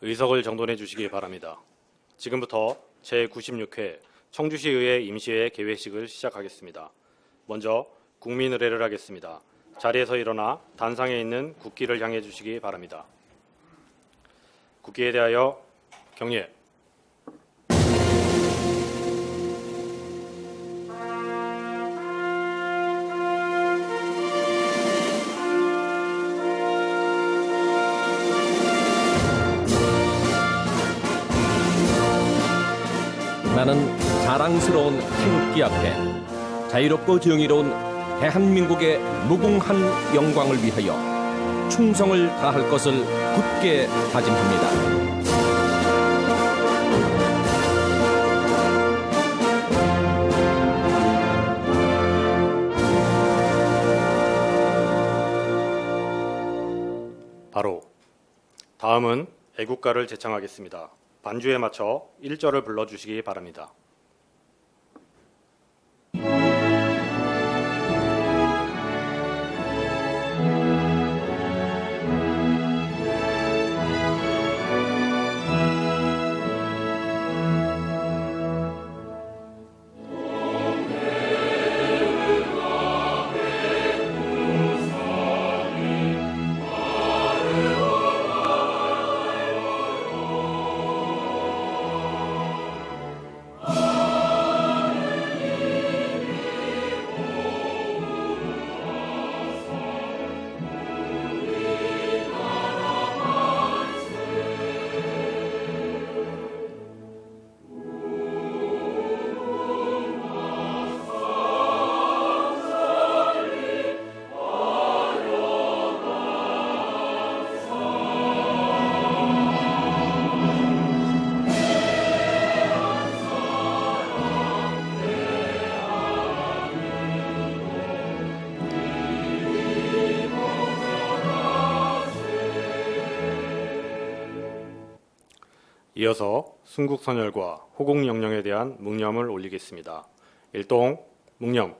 의석을 정돈해 주시기 바랍니다. 지금부터 제96회 청주시의회 임시회 개회식을 시작하겠습니다. 먼저 국민의례를 하겠습니다. 자리에서 일어나 단상에 있는 국기를 향해 주시기 바랍니다. 국기에 대하여 경례. 나는 자랑스러운 태극기 앞에 자유롭고 정의로운 대한민국의 무궁한 영광을 위하여 충성을 다할 것을 굳게 다짐합니다. 바로 다음은 애국가를 제창하겠습니다. 반주에 맞춰 1절을 불러주시기 바랍니다. 이어서 순국선열과 호국영령에 대한 묵념을 올리겠습니다. 일동 묵념.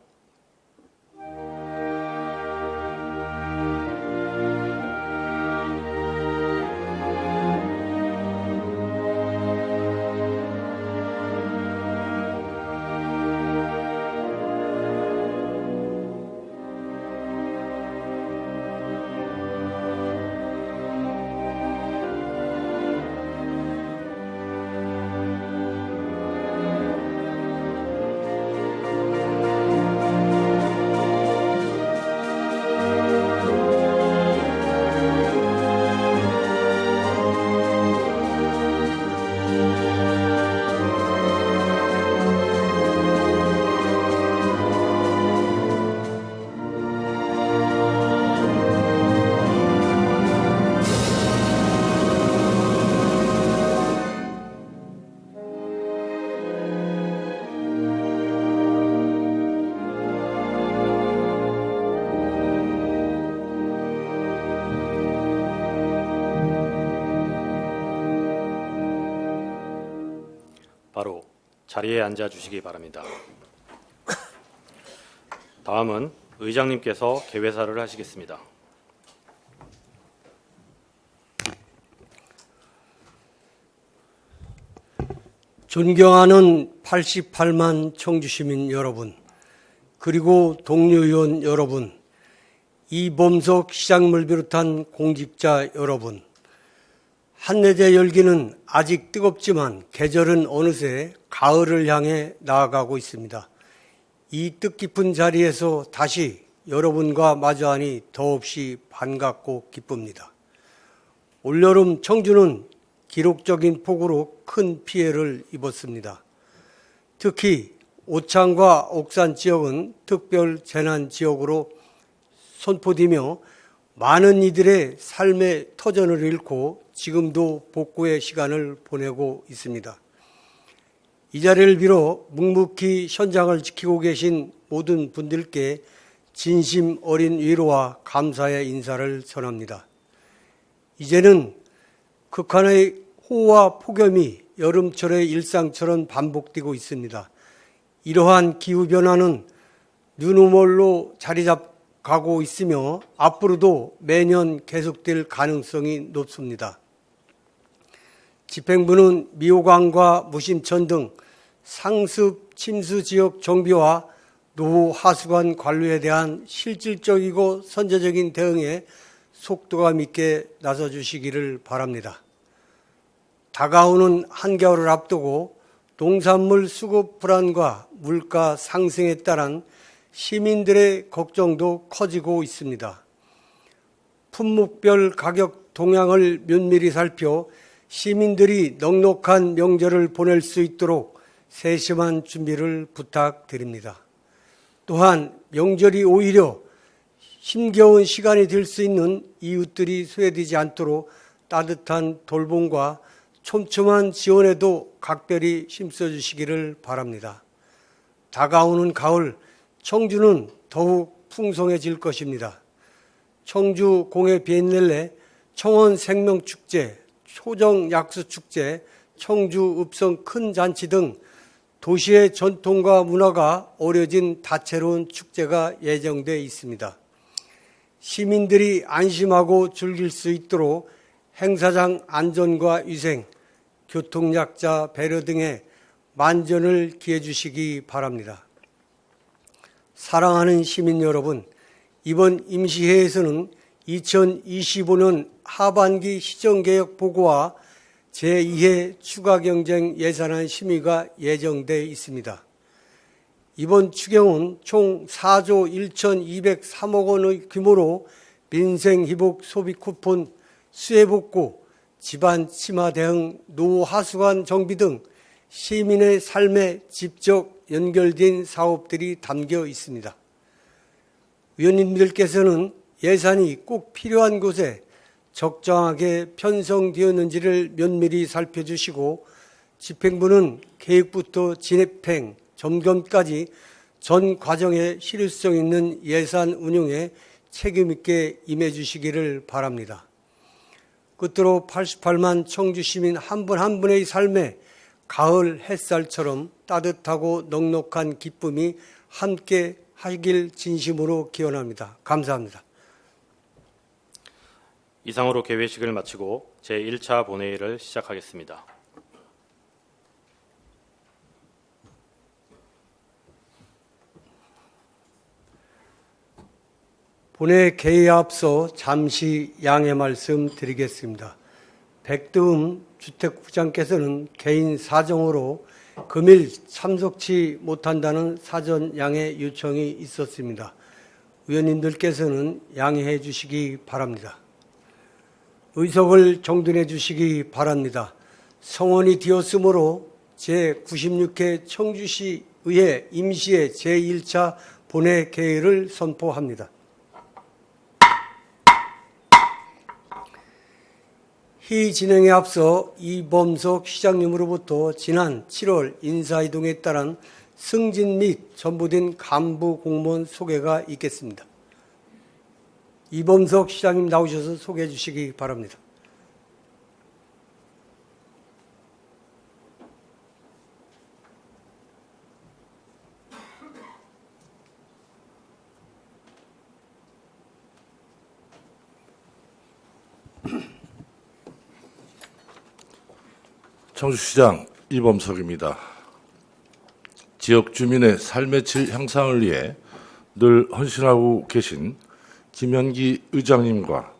바로 자리에 앉아 주시기 바랍니다. 다음은 의장님께서 개회사를 하시겠습니다. 존경하는 88만 청주시민 여러분, 그리고 동료의원 여러분, 이범석 시장님을 비롯한 공직자 여러분, 한내제 열기는 아직 뜨겁지만 계절은 어느새 가을을 향해 나아가고 있습니다. 이 뜻깊은 자리에서 다시 여러분과 마주하니 더없이 반갑고 기쁩니다. 올여름 청주는 기록적인 폭우로 큰 피해를 입었습니다. 특히 오창과 옥산 지역은 특별 재난 지역으로 선포되며 많은 이들의 삶의 터전을 잃고 지금도 복구의 시간을 보내고 있습니다. 이 자리를 빌어 묵묵히 현장을 지키고 계신 모든 분들께 진심 어린 위로와 감사의 인사를 전합니다. 이제는 극한의 호우와 폭염이 여름철의 일상처럼 반복되고 있습니다. 이러한 기후변화는 뉴노멀로 자리 잡고 있으며 앞으로도 매년 계속될 가능성이 높습니다. 집행부는 미호강과 무심천 등 상습 침수 지역 정비와 노후 하수관 관리에 대한 실질적이고 선제적인 대응에 속도감 있게 나서 주시기를 바랍니다. 다가오는 한겨울을 앞두고 농산물 수급 불안과 물가 상승에 따른 시민들의 걱정도 커지고 있습니다. 품목별 가격 동향을 면밀히 살펴 시민들이 넉넉한 명절을 보낼 수 있도록 세심한 준비를 부탁드립니다. 또한 명절이 오히려 힘겨운 시간이 될 수 있는 이웃들이 소외되지 않도록 따뜻한 돌봄과 촘촘한 지원에도 각별히 힘써주시기를 바랍니다. 다가오는 가을, 청주는 더욱 풍성해질 것입니다. 청주 공예 비엔날레, 청원 생명축제, 초정약수축제, 청주 읍성 큰 잔치 등 도시의 전통과 문화가 어우러진 다채로운 축제가 예정돼 있습니다. 시민들이 안심하고 즐길 수 있도록 행사장 안전과 위생, 교통약자 배려 등에 만전을 기해 주시기 바랍니다. 사랑하는 시민 여러분, 이번 임시회에서는 2025년 하반기 시정개혁 보고와 제2회 추가경쟁 예산안 심의가 예정돼 있습니다. 이번 추경은 총 4조 1,203억 원의 규모로 민생희복 소비 쿠폰, 수해복구, 집안 치마 대응, 노후 하수관 정비 등 시민의 삶에 직접 연결된 사업들이 담겨 있습니다. 위원님들께서는 예산이 꼭 필요한 곳에 적정하게 편성되었는지를 면밀히 살펴주시고 집행부는 계획부터 진입행, 점검까지 전 과정에 실효성 있는 예산 운용에 책임 있게 임해 주시기를 바랍니다. 끝으로 88만 청주 시민 한 분 한 분의 삶에 가을 햇살처럼 따뜻하고 넉넉한 기쁨이 함께 하길 진심으로 기원합니다. 감사합니다. 이상으로 개회식을 마치고 제1차 본회의를 시작하겠습니다. 본회 개의에 앞서 잠시 양해 말씀 드리겠습니다. 백드음 주택부장께서는 개인 사정으로 금일 참석치 못한다는 사전 양해 요청이 있었습니다. 의원님들께서는 양해해 주시기 바랍니다. 의석을 정돈해 주시기 바랍니다. 성원이 되었으므로 제96회 청주시 의회 임시회 제1차 본회 개의를 선포합니다. 희 진행에 앞서 이범석 시장님으로부터 지난 7월 인사이동에 따른 승진 및 전부된 간부 공무원 소개가 있겠습니다. 이범석 시장님 나오셔서 소개해 주시기 바랍니다. 청주시장 이범석입니다. 지역 주민의 삶의 질 향상을 위해 늘 헌신하고 계신 김현기 의장님과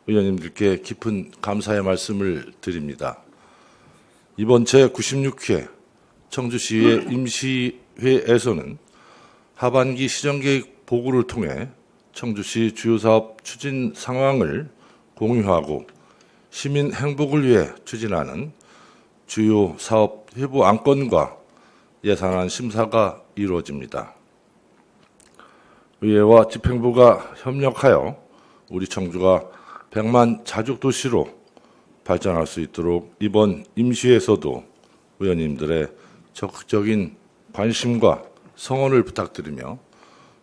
의원님들께 깊은 감사의 말씀을 드립니다. 이번 제96회 청주시의 임시회에서는 하반기 시정계획 보고를 통해 청주시 주요 사업 추진 상황을 공유하고 시민 행복을 위해 추진하는 주요 사업 회부 안건과 예산안 심사가 이루어집니다. 의회와 집행부가 협력하여 우리 청주가 100만 자족 도시로 발전할 수 있도록 이번 임시회에서도 의원님들의 적극적인 관심과 성원을 부탁드리며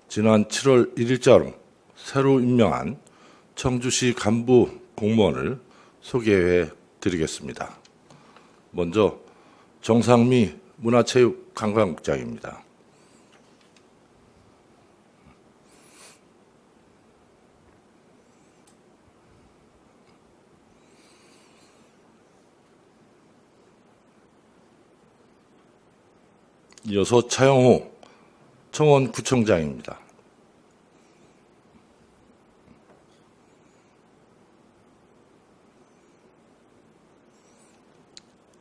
지난 7월 1일자로 새로 임명한 청주시 간부 공무원을 소개해 드리겠습니다. 먼저 정상미 문화체육관광국장입니다. 이어서 차영호 청원구청장입니다.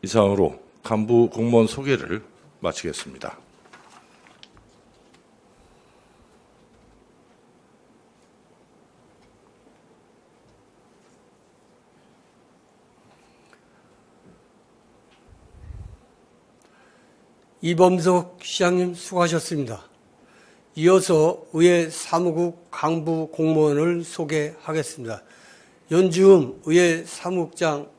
이상으로 간부 공무원 소개를 마치겠습니다. 이범석 시장님 수고하셨습니다. 이어서 의회 사무국 간부 공무원을 소개하겠습니다. 연주음 의회 사무국장입니다.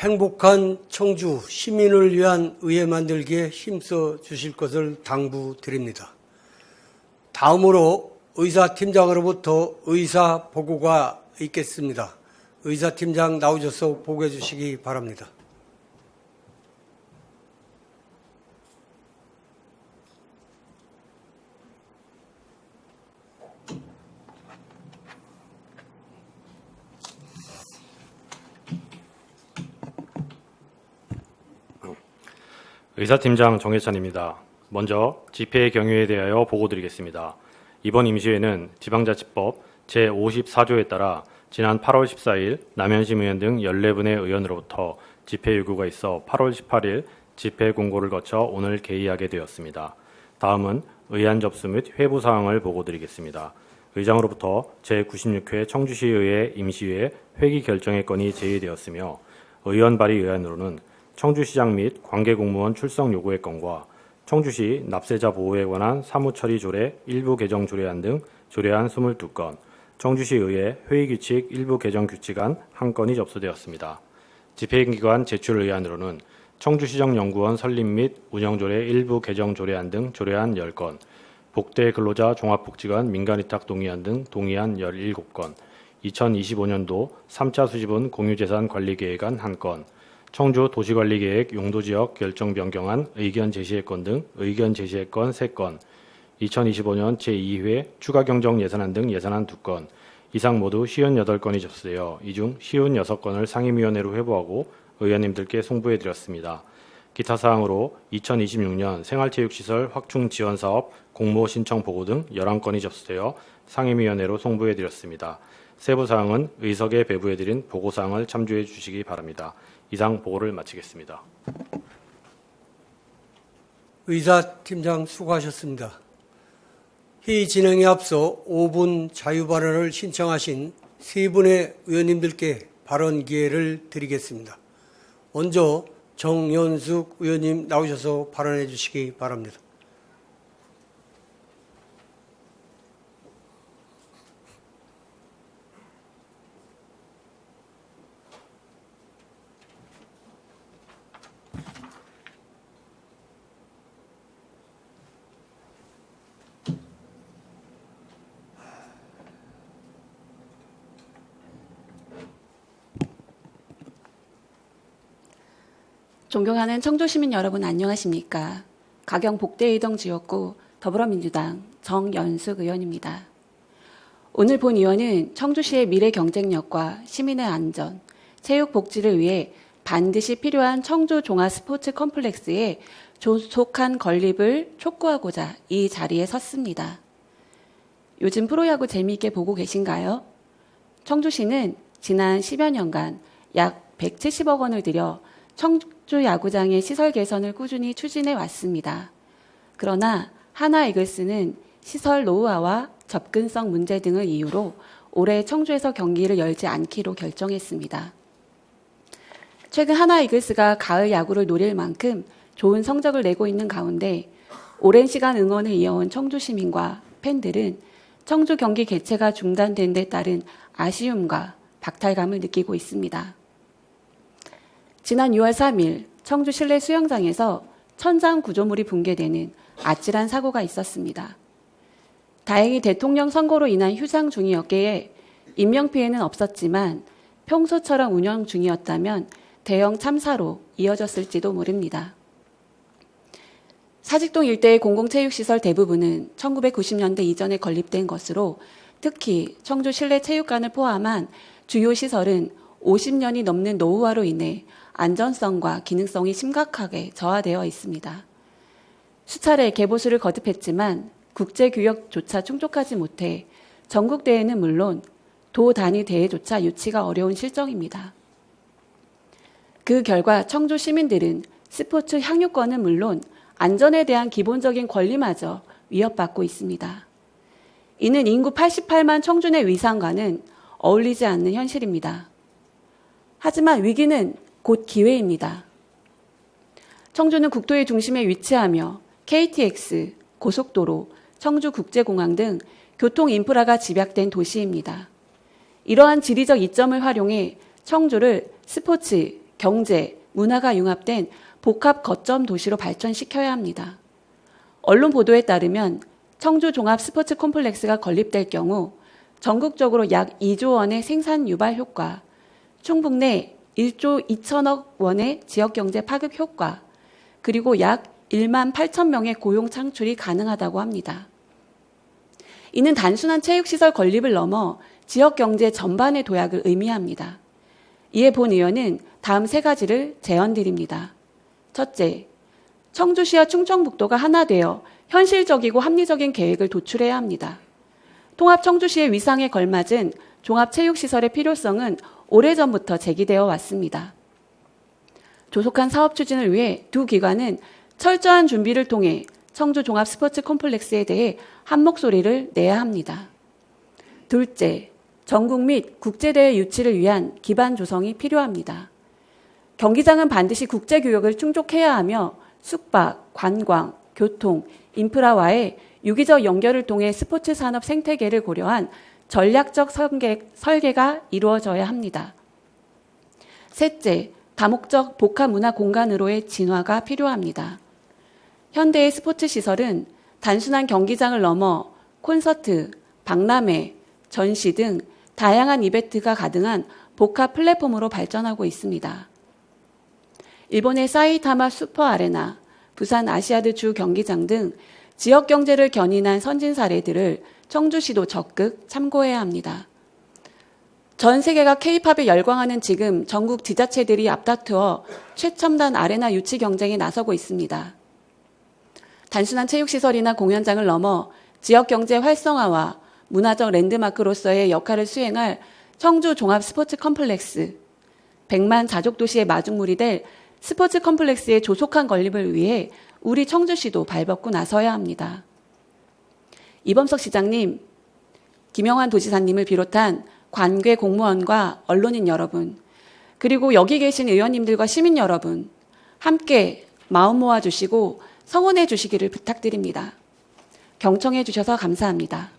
행복한 청주 시민을 위한 의회 만들기에 힘써 주실 것을 당부드립니다. 다음으로 의사팀장으로부터 의사 보고가 있겠습니다. 의사팀장 나오셔서 보고해 주시기 바랍니다. 의사팀장 정혜찬입니다. 먼저 집회 경위에 대하여 보고드리겠습니다. 이번 임시회는 지방자치법 제54조에 따라 지난 8월 14일 남현심 의원 등 14분의 의원으로부터 집회 요구가 있어 8월 18일 집회 공고를 거쳐 오늘 개의하게 되었습니다. 다음은 의안 접수 및 회부 사항을 보고드리겠습니다. 의장으로부터 제96회 청주시의회 임시회 회기 결정의 건이 제의되었으며 의원 발의 의안으로는 청주시장 및 관계공무원 출석 요구의 건과 청주시 납세자 보호에 관한 사무처리 조례 일부 개정 조례안 등 조례안 22건, 청주시의회 회의규칙 일부 개정 규칙안 1건이 접수되었습니다. 집회기관 제출 의안으로는 청주시정연구원 설립 및 운영조례 일부 개정 조례안 등 조례안 10건, 복대 근로자 종합복지관 민간위탁 동의안 등 동의안 17건, 2025년도 3차 수지분 공유재산 관리계획안 1건, 청주 도시관리계획 용도지역 결정 변경안 의견 제시의 건 등 의견 제시의 건 3건, 2025년 제2회 추가 경정 예산안 등 예산안 2건, 이상 모두 58건이 접수되어 이 중 56건을 상임위원회로 회부하고 의원님들께 송부해드렸습니다. 기타 사항으로 2026년 생활체육시설 확충 지원사업 공모 신청 보고 등 11건이 접수되어 상임위원회로 송부해드렸습니다. 세부 사항은 의석에 배부해드린 보고사항을 참조해 주시기 바랍니다. 이상 보고를 마치겠습니다. 의사팀장 수고하셨습니다. 회의 진행에 앞서 5분 자유 발언을 신청하신 3분의 의원님들께 발언 기회를 드리겠습니다. 먼저 정연숙 의원님 나오셔서 발언해 주시기 바랍니다. 존경하는 청주시민 여러분 안녕하십니까. 가경 복대이동 지역구 더불어민주당 정연숙 의원입니다. 오늘 본 의원은 청주시의 미래 경쟁력과 시민의 안전, 체육 복지를 위해 반드시 필요한 청주 종합 스포츠 컴플렉스의 조속한 건립을 촉구하고자 이 자리에 섰습니다. 요즘 프로야구 재미있게 보고 계신가요? 청주시는 지난 10여 년간 약 170억 원을 들여 청주 야구장의 시설 개선을 꾸준히 추진해 왔습니다. 그러나 하나 이글스는 시설 노후화와 접근성 문제 등을 이유로 올해 청주에서 경기를 열지 않기로 결정했습니다. 최근 하나 이글스가 가을 야구를 노릴 만큼 좋은 성적을 내고 있는 가운데 오랜 시간 응원을 이어온 청주 시민과 팬들은 청주 경기 개최가 중단된 데 따른 아쉬움과 박탈감을 느끼고 있습니다. 지난 6월 3일 청주 실내 수영장에서 천장 구조물이 붕괴되는 아찔한 사고가 있었습니다. 다행히 대통령 선거로 인한 휴상 중이었기에 인명피해는 없었지만 평소처럼 운영 중이었다면 대형 참사로 이어졌을지도 모릅니다. 사직동 일대의 공공체육시설 대부분은 1990년대 이전에 건립된 것으로 특히 청주 실내 체육관을 포함한 주요 시설은 50년이 넘는 노후화로 인해 안전성과 기능성이 심각하게 저하되어 있습니다. 수차례 개보수를 거듭했지만 국제규격조차 충족하지 못해 전국대회는 물론 도 단위 대회조차 유치가 어려운 실정입니다. 그 결과 청주 시민들은 스포츠 향유권은 물론 안전에 대한 기본적인 권리마저 위협받고 있습니다. 이는 인구 88만 청주 내 위상과는 어울리지 않는 현실입니다. 하지만 위기는 곧 기회입니다. 청주는 국도의 중심에 위치하며 KTX, 고속도로, 청주국제공항 등 교통 인프라가 집약된 도시입니다. 이러한 지리적 이점을 활용해 청주를 스포츠, 경제, 문화가 융합된 복합 거점 도시로 발전시켜야 합니다. 언론 보도에 따르면 청주 종합 스포츠 콤플렉스가 건립될 경우 전국적으로 약 2조 원의 생산 유발 효과, 충북 내 1조 2천억 원의 지역경제 파급 효과, 그리고 약 1만 8천 명의 고용 창출이 가능하다고 합니다. 이는 단순한 체육시설 건립을 넘어 지역경제 전반의 도약을 의미합니다. 이에 본 의원은 다음 세 가지를 제언드립니다. 첫째, 청주시와 충청북도가 하나 되어 현실적이고 합리적인 계획을 도출해야 합니다. 통합 청주시의 위상에 걸맞은 종합체육시설의 필요성은 오래전부터 제기되어 왔습니다. 조속한 사업 추진을 위해 두 기관은 철저한 준비를 통해 청주 종합 스포츠 콤플렉스에 대해 한 목소리를 내야 합니다. 둘째, 전국 및 국제대회 유치를 위한 기반 조성이 필요합니다. 경기장은 반드시 국제규격을 충족해야 하며 숙박, 관광, 교통, 인프라와의 유기적 연결을 통해 스포츠 산업 생태계를 고려한 전략적 설계가 이루어져야 합니다. 셋째, 다목적 복합문화 공간으로의 진화가 필요합니다. 현대의 스포츠 시설은 단순한 경기장을 넘어 콘서트, 박람회, 전시 등 다양한 이벤트가 가능한 복합 플랫폼으로 발전하고 있습니다. 일본의 사이타마 슈퍼 아레나, 부산 아시아드 주 경기장 등 지역 경제를 견인한 선진 사례들을 청주시도 적극 참고해야 합니다. 전 세계가 K-팝에 열광하는 지금 전국 지자체들이 앞다투어 최첨단 아레나 유치 경쟁에 나서고 있습니다. 단순한 체육시설이나 공연장을 넘어 지역 경제 활성화와 문화적 랜드마크로서의 역할을 수행할 청주 종합 스포츠 컴플렉스, 100만 자족 도시의 마중물이 될 스포츠 컴플렉스의 조속한 건립을 위해 우리 청주시도 발벗고 나서야 합니다. 이범석 시장님, 김영환 도지사님을 비롯한 관계 공무원과 언론인 여러분, 그리고 여기 계신 의원님들과 시민 여러분, 함께 마음 모아주시고 성원해 주시기를 부탁드립니다. 경청해 주셔서 감사합니다.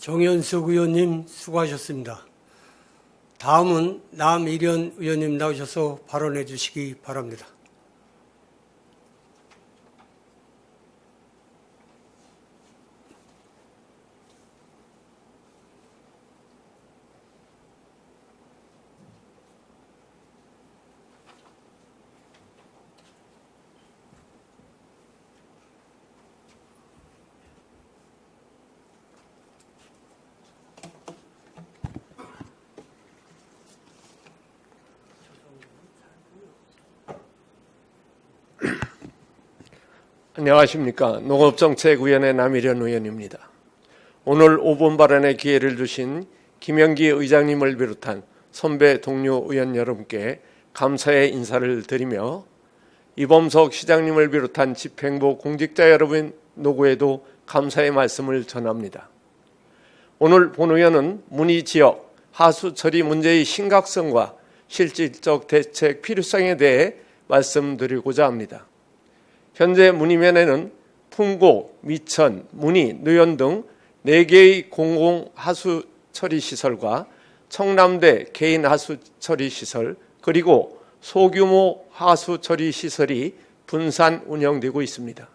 정연석 의원님 수고하셨습니다. 다음은 남일현 의원님 나오셔서 발언해 주시기 바랍니다. 안녕하십니까. 농업정책위원회 남일현 의원입니다. 오늘 5분 발언의 기회를 주신 김영기 의장님을 비롯한 선배 동료 의원 여러분께 감사의 인사를 드리며 이범석 시장님을 비롯한 집행부 공직자 여러분 노고에도 감사의 말씀을 전합니다. 오늘 본 의원은 문의지역 하수 처리 문제의 심각성과 실질적 대책 필요성에 대해 말씀드리고자 합니다. 현재 문의면에는 풍고, 미천, 문의, 누연 등 4개의 공공 하수 처리 시설과 청남대 개인 하수 처리 시설, 그리고 소규모 하수 처리 시설이 분산 운영되고 있습니다.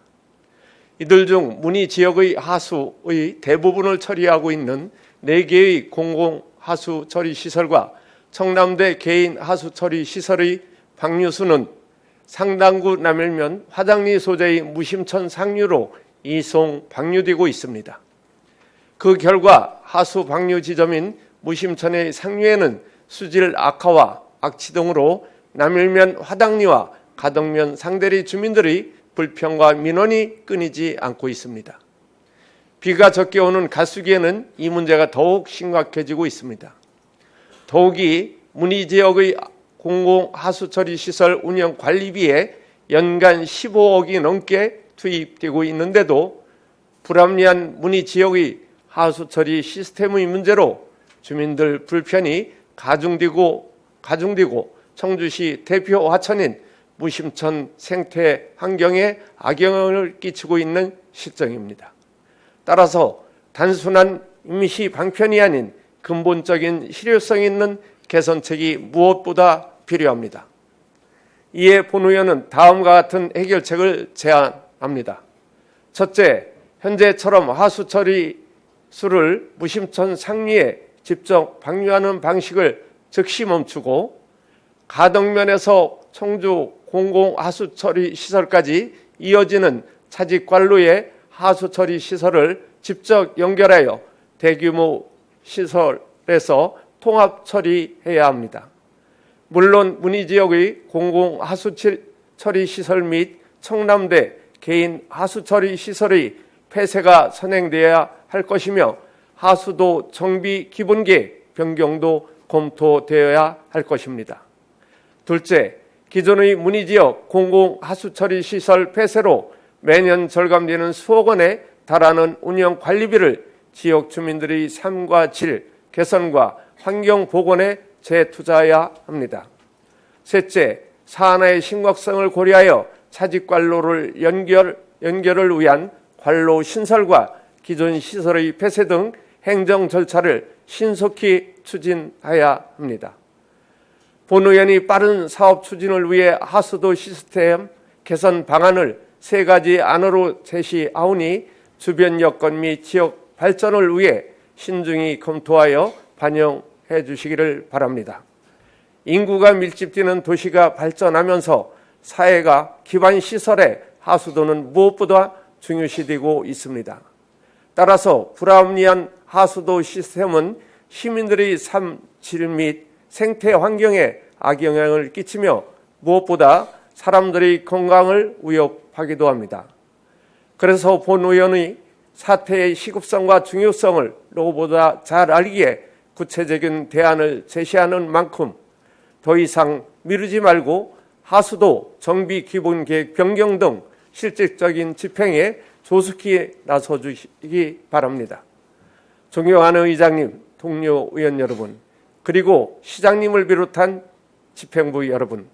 이들 중 문의 지역의 하수의 대부분을 처리하고 있는 4개의 공공 하수 처리 시설과 청남대 개인 하수 처리 시설의 방류수는 상당구 남일면 화장리 소재의 무심천 상류로 이송 방류되고 있습니다. 그 결과 하수 방류 지점인 무심천의 상류에는 수질 악화와 악취 등으로 남일면 화당리와 가덕면 상대리 주민들의 불평과 민원이 끊이지 않고 있습니다. 비가 적게 오는 가수기에는 이 문제가 더욱 심각해지고 있습니다. 더욱이 문의 지역의 공공하수처리 시설 운영 관리비에 연간 15억이 넘게 투입되고 있는데도 불합리한 문의 지역의 하수처리 시스템의 문제로 주민들 불편이 가중되고 청주시 대표 하천인 무심천 생태 환경에 악영향을 끼치고 있는 실정입니다. 따라서 단순한 임시 방편이 아닌 근본적인 실효성 있는 개선책이 무엇보다 필요합니다. 이에 본 의원은 다음과 같은 해결책을 제안합니다. 첫째, 현재처럼 하수처리수를 무심천 상류에 직접 방류하는 방식을 즉시 멈추고 가덕면에서 청주 공공하수처리 시설까지 이어지는 차직관로의 하수처리 시설을 직접 연결하여 대규모 시설에서 통합 처리해야 합니다. 물론 문의 지역의 공공하수처리 시설 및 청남대 개인 하수처리 시설의 폐쇄가 선행되어야 할 것이며 하수도 정비 기본계획 변경도 검토되어야 할 것입니다. 둘째, 기존의 문의지역 공공하수처리 시설 폐쇄로 매년 절감되는 수억 원에 달하는 운영 관리비를 지역 주민들의 삶과 질 개선과 환경 복원에 재투자해야 합니다. 셋째, 사안의 심각성을 고려하여 차직관로를 연결을 위한 관로 신설과 기존 시설의 폐쇄 등 행정 절차를 신속히 추진해야 합니다. 본 의원이 빠른 사업 추진을 위해 하수도 시스템 개선 방안을 3가지 안으로 제시하오니 주변 여건 및 지역 발전을 위해 신중히 검토하여 반영해 주시기를 바랍니다. 인구가 밀집되는 도시가 발전하면서 사회가 기반 시설의 하수도는 무엇보다 중요시되고 있습니다. 따라서 불합리한 하수도 시스템은 시민들의 삶 질 및 생태 환경에 악영향을 끼치며 무엇보다 사람들의 건강을 위협하기도 합니다. 그래서 본 의원의 사태의 시급성과 중요성을 누구보다 잘 알기에 구체적인 대안을 제시하는 만큼 더 이상 미루지 말고 하수도 정비 기본계획 변경 등 실질적인 집행에 조속히 나서 주시기 바랍니다. 존경하는 의장님, 동료 의원 여러분, 그리고 시장님을 비롯한 집행부 여러분,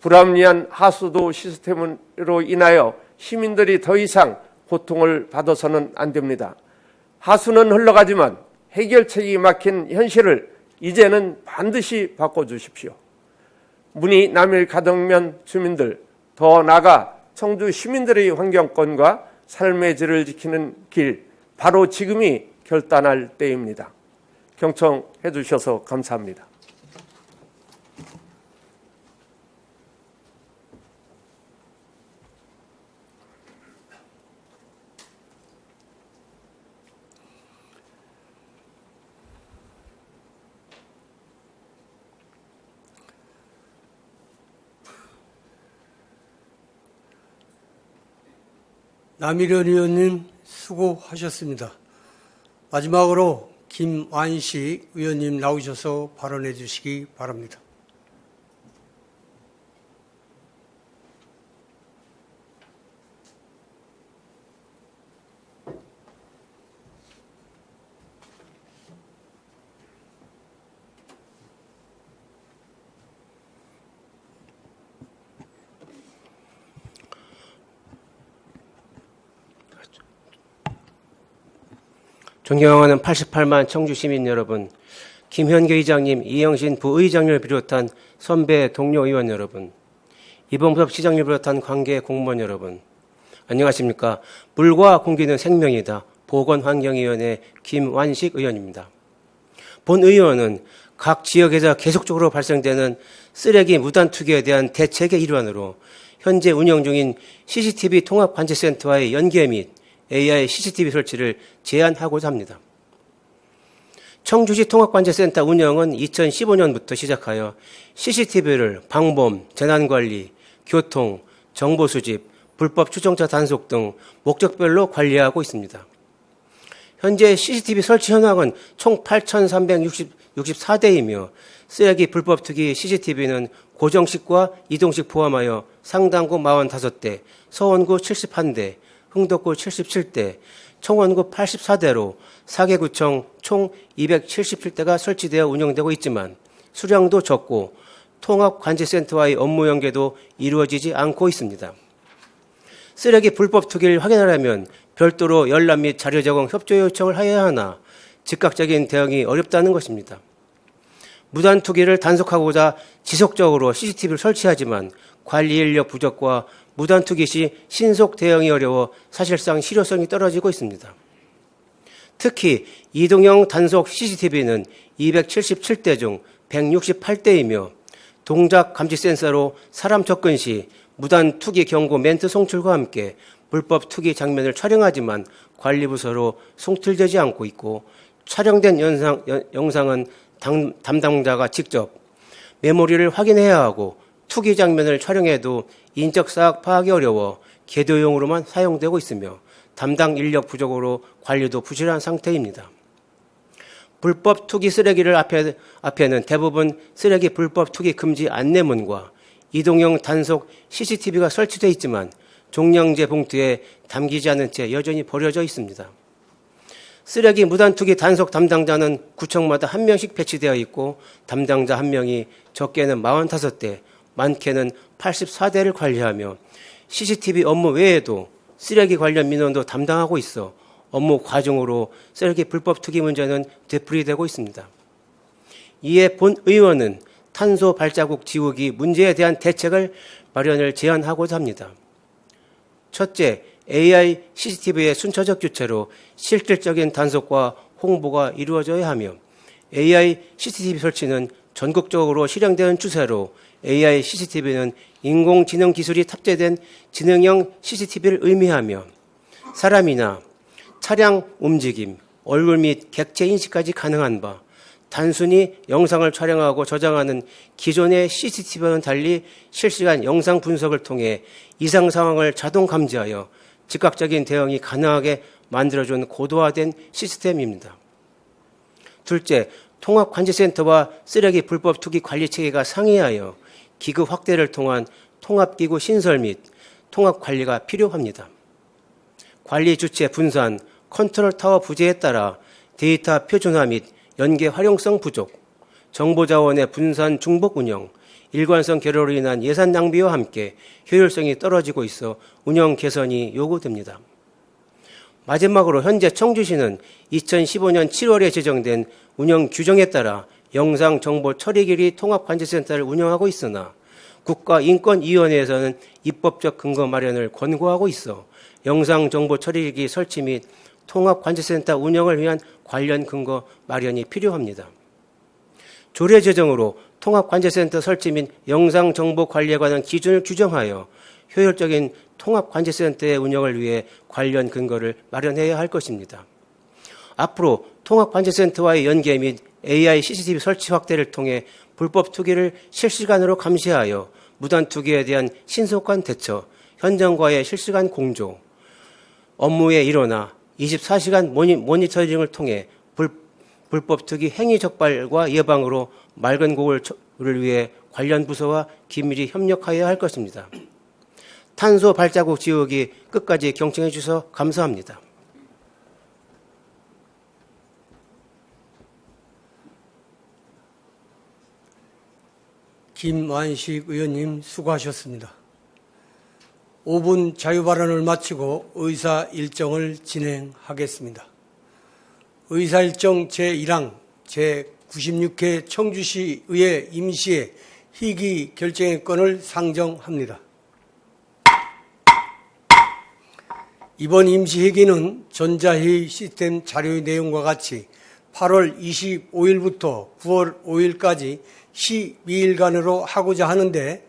불합리한 하수도 시스템으로 인하여 시민들이 더 이상 고통을 받아서는 안 됩니다. 하수는 흘러가지만 해결책이 막힌 현실을 이제는 반드시 바꿔주십시오. 문의 남일 가덕면 주민들, 더 나아가 청주 시민들의 환경권과 삶의 질을 지키는 길, 바로 지금이 결단할 때입니다. 경청해 주셔서 감사합니다. 남일현 의원님 수고하셨습니다. 마지막으로 김완식 의원님 나오셔서 발언해 주시기 바랍니다. 존경하는 88만 청주 시민 여러분, 김현계 의장님, 이영신 부의장님을 비롯한 선배 동료 의원 여러분, 이범섭 시장님을 비롯한 관계 공무원 여러분, 안녕하십니까. 물과 공기는 생명이다. 보건환경위원회 김완식 의원입니다. 본 의원은 각 지역에서 계속적으로 발생되는 쓰레기 무단 투기에 대한 대책의 일환으로 현재 운영 중인 CCTV 통합관제센터와의 연계 및 AI CCTV 설치를 제안하고자 합니다. 청주시 통합관제센터 운영은 2015년부터 시작하여 CCTV를 방범, 재난관리, 교통, 정보수집, 불법 추종차 단속 등 목적별로 관리하고 있습니다. 현재 CCTV 설치 현황은 총 8,364대이며 쓰레기 불법 투기 CCTV는 고정식과 이동식 포함하여 상당구 45대, 서원구 71대, 흥덕구 77대, 청원구 84대로 4개구청 총 277대가 설치되어 운영되고 있지만 수량도 적고 통합관제센터와의 업무 연계도 이루어지지 않고 있습니다. 쓰레기 불법 투기를 확인하려면 별도로 열람 및 자료 제공 협조 요청을 해야 하나 즉각적인 대응이 어렵다는 것입니다. 무단 투기를 단속하고자 지속적으로 CCTV를 설치하지만 관리 인력 부족과 무단 투기 시 신속 대응이 어려워 사실상 실효성이 떨어지고 있습니다. 특히 이동형 단속 CCTV는 277대 중 168대이며 동작 감지 센서로 사람 접근 시 무단 투기 경고 멘트 송출과 함께 불법 투기 장면을 촬영하지만 관리부서로 송출되지 않고 있고 촬영된 영상은 담당자가 직접 메모리를 확인해야 하고 투기 장면을 촬영해도 인적 사항 파악이 어려워 계도용으로만 사용되고 있으며 담당 인력 부족으로 관리도 부실한 상태입니다. 불법 투기 쓰레기를 앞에는 대부분 쓰레기 불법 투기 금지 안내문과 이동형 단속 CCTV가 설치되어 있지만 종량제 봉투에 담기지 않은 채 여전히 버려져 있습니다. 쓰레기 무단 투기 단속 담당자는 구청마다 한 명씩 배치되어 있고 담당자 한 명이 적게는 45대, 많게는 84대를 관리하며 CCTV 업무 외에도 쓰레기 관련 민원도 담당하고 있어 업무 과중으로 쓰레기 불법 투기 문제는 되풀이되고 있습니다. 이에 본 의원은 탄소 발자국 지우기 문제에 대한 대책을 마련을 제안하고자 합니다. 첫째, AI CCTV의 순차적 교체로 실질적인 단속과 홍보가 이루어져야 하며 AI CCTV 설치는 전국적으로 실행되는 추세로 AI CCTV는 인공지능 기술이 탑재된 지능형 CCTV를 의미하며 사람이나 차량 움직임, 얼굴 및 객체 인식까지 가능한 바 단순히 영상을 촬영하고 저장하는 기존의 CCTV와는 달리 실시간 영상 분석을 통해 이상 상황을 자동 감지하여 즉각적인 대응이 가능하게 만들어준 고도화된 시스템입니다. 둘째, 통합관제센터와 쓰레기 불법 투기 관리 체계가 상의하여 기구 확대를 통한 통합기구 신설 및 통합관리가 필요합니다. 관리 주체 분산, 컨트롤타워 부재에 따라 데이터 표준화 및 연계 활용성 부족, 정보자원의 분산 중복 운영, 일관성 결여로 인한 예산 낭비와 함께 효율성이 떨어지고 있어 운영 개선이 요구됩니다. 마지막으로 현재 청주시는 2015년 7월에 제정된 운영 규정에 따라 영상정보처리기리 통합관제센터를 운영하고 있으나 국가인권위원회에서는 입법적 근거 마련을 권고하고 있어 영상정보처리기기 설치 및 통합관제센터 운영을 위한 관련 근거 마련이 필요합니다. 조례 제정으로 통합관제센터 설치 및 영상정보관리에 관한 기준을 규정하여 효율적인 통합관제센터의 운영을 위해 관련 근거를 마련해야 할 것입니다. 앞으로 통합관제센터와의 연계 및 AI CCTV 설치 확대를 통해 불법 투기를 실시간으로 감시하여 무단 투기에 대한 신속한 대처, 현장과의 실시간 공조, 업무의 일원화, 24시간 모니터링을 통해 불법 투기 행위 적발과 예방으로 맑은 고를 위해 관련 부서와 긴밀히 협력하여야 할 것입니다. 탄소 발자국 지우기 끝까지 경청해 주셔서 감사합니다. 김완식 의원님 수고하셨습니다. 5분 자유발언을 마치고 의사 일정을 진행하겠습니다. 의사일정 제1항 제96회 청주시의회 임시회 희귀 결정의 건을 상정합니다. 이번 임시회기는 전자회의 시스템 자료의 내용과 같이 8월 25일부터 9월 5일까지 12일간으로 하고자 하는데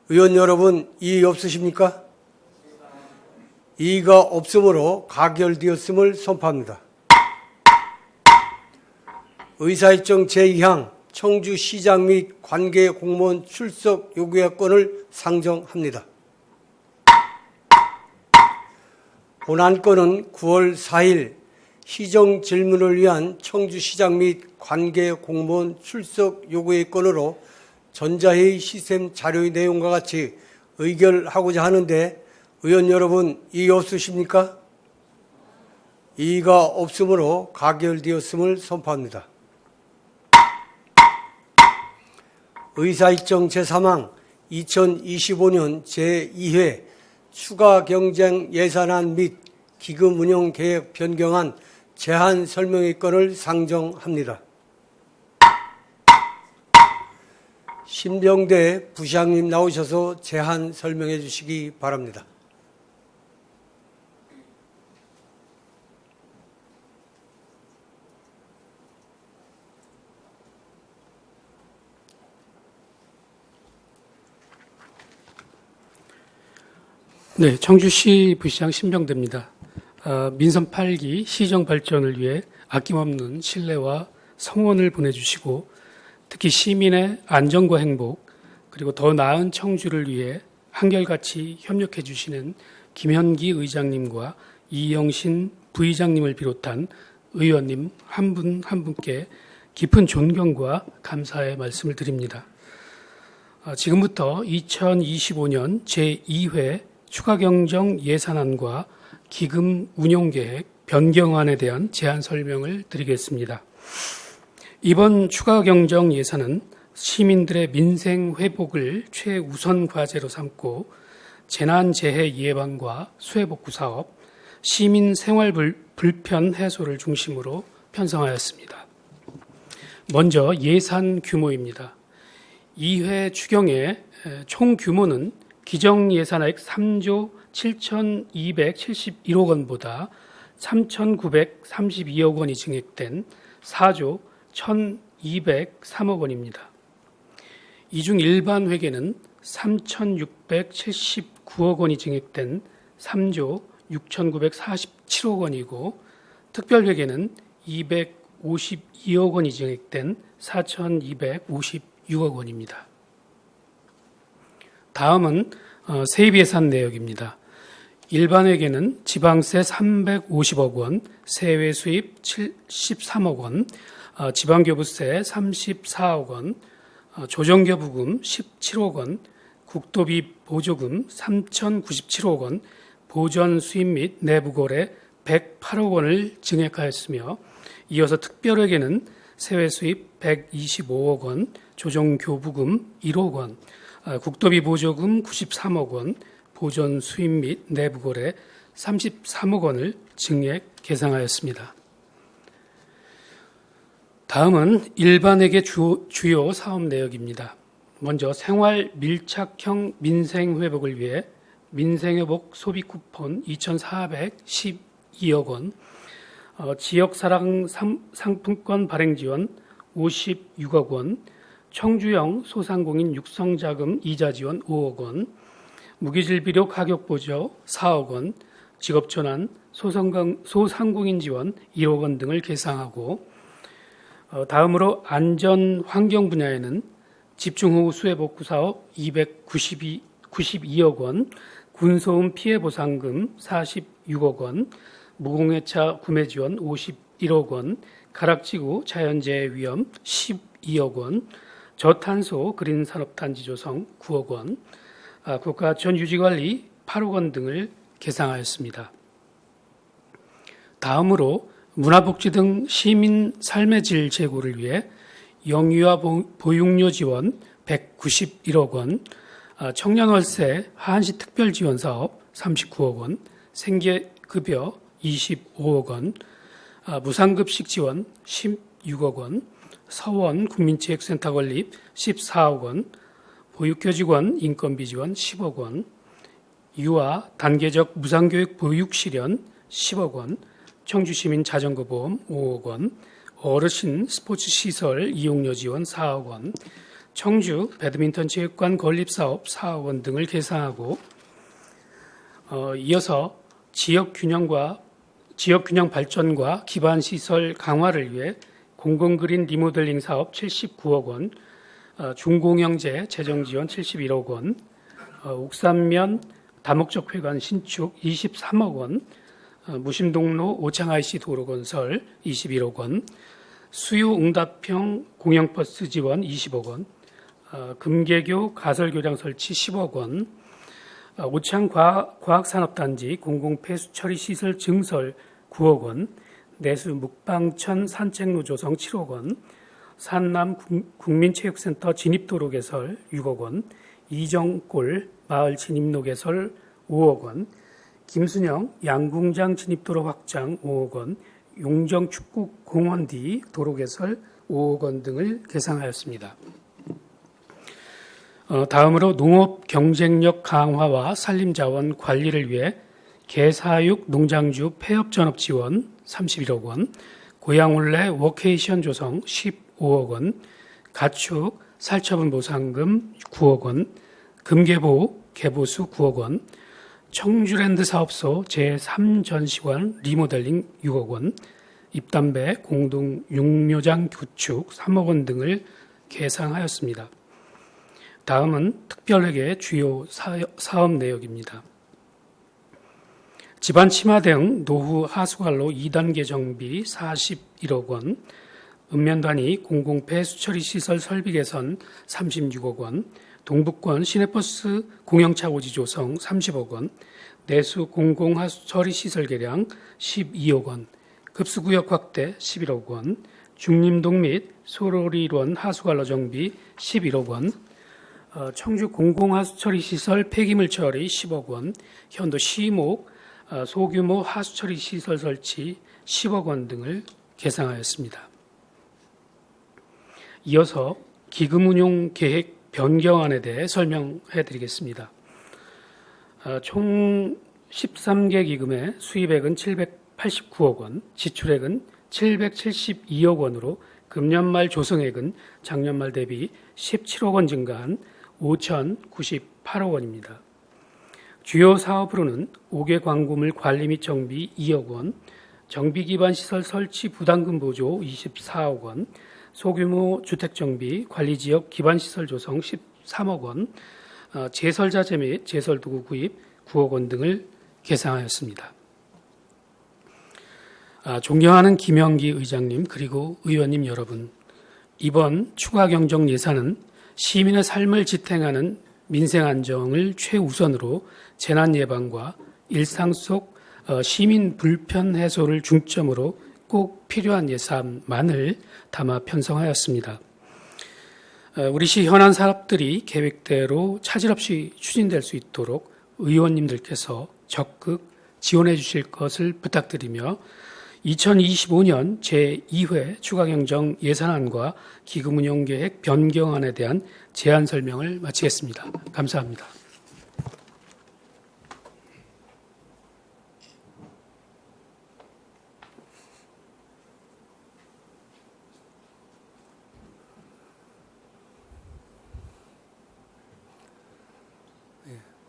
의원 여러분 이의 없으십니까? 이의가 없으므로 가결되었음을 선포합니다. 의사일정 제2항 청주시장 및 관계 공무원 출석 요구의 건을 상정합니다. 본안건은 9월 4일 시정 질문을 위한 청주시장 및 관계 공무원 출석 요구의 건으로 전자회의 시스템 자료의 내용과 같이 의결하고자 하는데 의원 여러분 이의 없으십니까? 이의가 없으므로 가결되었음을 선포합니다. 의사일정 제3항 2025년 제2회 추가 경쟁 예산안 및 기금 운영 계획 변경안 제한 설명의 건을 상정합니다. 신병대 부시장님 나오셔서 제한 설명해 주시기 바랍니다. 네, 청주시 부시장 신병대입니다. 민선 8기 시정 발전을 위해 아낌없는 신뢰와 성원을 보내주시고 특히 시민의 안전과 행복 그리고 더 나은 청주를 위해 한결같이 협력해 주시는 김현기 의장님과 이영신 부의장님을 비롯한 의원님 한 분 한 분께 깊은 존경과 감사의 말씀을 드립니다. 지금부터 2025년 제2회 추가경정 예산안과 기금 운용계획 변경안에 대한 제안 설명을 드리겠습니다. 이번 추가경정 예산은 시민들의 민생 회복을 최우선 과제로 삼고 재난재해 예방과 수해복구 사업, 시민 생활 불편 해소를 중심으로 편성하였습니다. 먼저 예산 규모입니다. 2회 추경의 총 규모는 기정 예산액 3조 7,271억 원보다 3,932억 원이 증액된 4조 1,203억 원입니다. 이 중 일반 회계는 3,679억 원이 증액된 3조 6,947억 원이고 특별 회계는 252억 원이 증액된 4,256억 원입니다. 다음은 세입 예산 내역입니다. 일반 회계는 지방세 350억 원, 세외 수입 73억 원, 지방교부세 34억 원, 조정교부금 17억 원, 국도비 보조금 3,097억 원, 보전 수입 및 내부거래 108억 원을 증액하였으며 이어서 특별회계는 세외 수입 125억 원, 조정교부금 1억 원, 국도비 보조금 93억 원, 보전 수입 및 내부거래 33억 원을 증액 계상하였습니다. 다음은 일반회계 주요 사업 내역입니다. 먼저 생활 밀착형 민생 회복을 위해 민생회복 소비 쿠폰 2,412억 원, 지역사랑 상품권 발행 지원 56억 원, 청주형 소상공인 육성자금 이자 지원 5억 원, 무기질비료 가격 보조 4억 원, 직업전환, 소상공인 지원 1억 원 등을 계상하고 다음으로 안전환경 분야에는 집중호우 수해복구 사업 292억 원, 군소음 피해 보상금 46억 원, 무공해차 구매 지원 51억 원, 가락지구 자연재해 위험 12억 원, 저탄소 그린 산업단지 조성 9억 원, 국가 전유지관리 8억 원 등을 계상하였습니다. 다음으로 문화복지 등 시민 삶의 질 제고를 위해 영유아 보육료 지원 191억 원, 청년월세 하한시 특별지원사업 39억 원, 생계급여 25억 원, 무상급식 지원 16억 원, 서원 국민체육센터 건립 14억 원, 보육교직원 인건비 지원 10억 원, 유아 단계적 무상교육 보육 실현 10억 원, 청주시민 자전거 보험 5억 원, 어르신 스포츠 시설 이용료 지원 4억 원, 청주 배드민턴 체육관 건립 사업 4억 원 등을 계상하고 이어서 지역 균형 발전과 기반 시설 강화를 위해 공공그린 리모델링 사업 79억 원, 중공영제 재정 지원 71억 원, 옥산면 다목적 회관 신축 23억 원, 무심동로 오창 IC 도로 건설 21억 원, 수요응답형 공영버스 지원 20억 원, 금계교 가설교장 설치 10억 원, 오창 과학산업단지 공공폐수 처리 시설 증설 9억 원, 내수 묵방천 산책로 조성 7억 원, 산남 국민체육센터 진입도로 개설 6억 원, 이정골 마을 진입로 개설 5억 원, 김순영 양궁장 진입도로 확장 5억 원, 용정축구공원 뒤 도로 개설 5억 원 등을 계상하였습니다. 다음으로 농업 경쟁력 강화와 산림자원 관리를 위해 개사육 농장주 폐업 전업 지원 31억 원, 고향올레 워케이션 조성 15억 원, 가축 살처분 보상금 9억 원, 금계보 개보수 9억 원, 청주랜드 사업소 제3전시관 리모델링 6억 원, 입담배 공동 육묘장 구축 3억 원 등을 계상하였습니다. 다음은 특별회계 주요 사업 내역입니다. 집안 침하등 노후 하수관로 2단계 정비 41억 원, 읍면단위 공공폐수처리 시설 설비 개선 36억 원, 동북권 시내버스 공영차 오지 조성 30억 원, 내수 공공하수처리 시설 개량 12억 원, 급수구역 확대 11억 원, 중림동 및 소로리론 하수관로 정비 11억 원, 청주 공공하수처리 시설 폐기물 처리 10억 원, 현도 시목 소규모 하수처리 시설 설치 10억 원 등을 계상하였습니다. 이어서 기금운용 계획 변경안에 대해 설명해 드리겠습니다. 총 13개 기금의 수입액은 789억 원, 지출액은 772억 원으로 금년 말 조성액은 작년 말 대비 17억 원 증가한 5,098억 원입니다. 주요 사업으로는 5개 광고물 관리 및 정비 2억 원, 정비 기반 시설 설치 부담금 보조 24억 원, 소규모 주택정비 관리지역 기반시설 조성 13억 원, 제설자재 및 제설도구 구입 9억 원 등을 계상하였습니다. 존경하는 김영기 의장님 그리고 의원님 여러분, 이번 추가 경정 예산은 시민의 삶을 지탱하는 민생 안정을 최우선으로 재난 예방과 일상 속 시민 불편 해소를 중점으로 꼭 필요한 예산만을 담아 편성하였습니다. 우리 시 현안 사업들이 계획대로 차질 없이 추진될 수 있도록 의원님들께서 적극 지원해 주실 것을 부탁드리며 2025년 제2회 추가경정 예산안과 기금운용계획 변경안에 대한 제안 설명을 마치겠습니다. 감사합니다.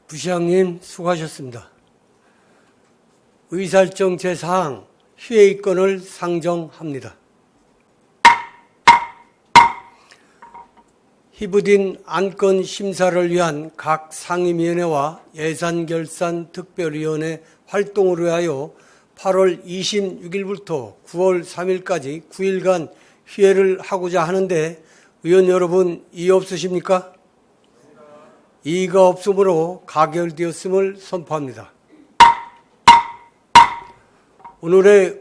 부시장님 수고하셨습니다. 의사일정 제4항 회의권을 상정합니다. 희부딘 안건 심사를 위한 각 상임위원회와 예산결산특별위원회 활동을 위하여 8월 26일부터 9월 3일까지 9일간 회의를 하고자 하는데 의원 여러분 이의 없으십니까? 이의가 없으므로 가결되었음을 선포합니다. 오늘의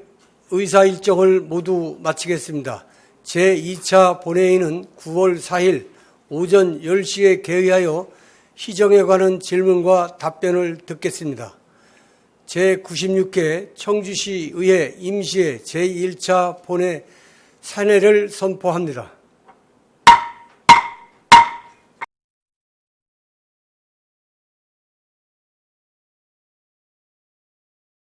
의사 일정을 모두 마치겠습니다. 제2차 본회의는 9월 4일 오전 10시에 개의하여 시정에 관한 질문과 답변을 듣겠습니다. 제96회 청주시의회 임시회 제1차 본회 산회를 선포합니다.